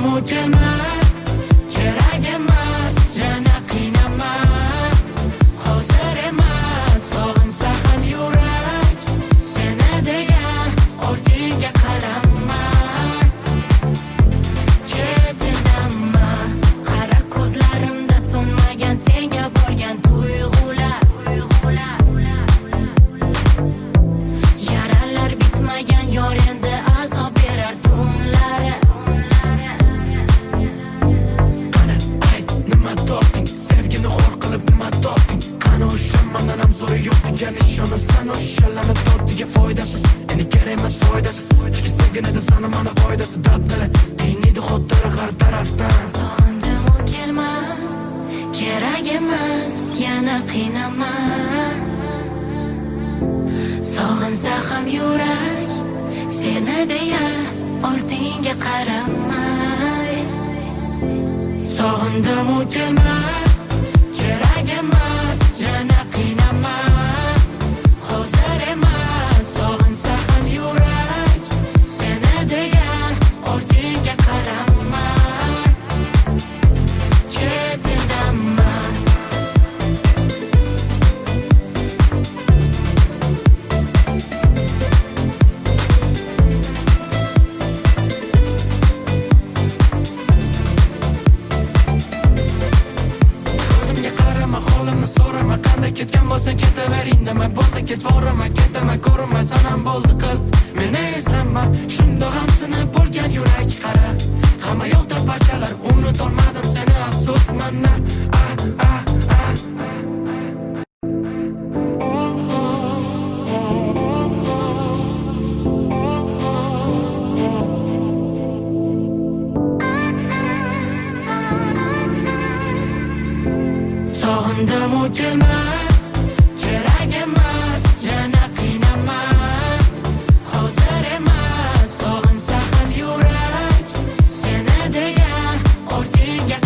sog'indimu kelma, kerak emas, yana qiynama. Hozir emas, sog'insa ham yurak, seni degan ortingga qarama. Ketinama, qara ko'zlarimda so'nmagan senga bo'lgan tuyg'ular. Yaralar bitmagan yor endi azob berar tunlari. Qani ayt, nima topding? Sevgini xor qilib nima topding? Qani o'sha mendan ham zo'ri yo'q degan ishonib san o'shalarni topdiga foydasiz. Endi kerak emas foydasiz. Chunki sevgin edim sana mana qoidasi dabdala. Qiynaydi xotira har tarafdan. Sog'indimu kelma, kerak emas, yana qiynama. Sog'insa ham yurak, seni deya ortingga qaramay. Sog'indimu kelma, kerak emas, yana qiynama. Hozir emas, sog'insa ham yurak, seni deya ortingga qaramay. Ketindama. Ko'zimga qarama, holimni so'rama, qanday ketgan bo'lsang ketaver, indamay bo'ldi ketvorama, ketaman ko'rinmay sanam bo'ldi qil. Meni izlama, shundoq ham sinib bo'lgan yurak qara. Hamma yoqda parchalar, unutolmadim seni, afsus mandan. Sog'indimu kelma, kerak emas, yana qiynama. Hozir emas, sog'insa ham yurak, seni degan ortingga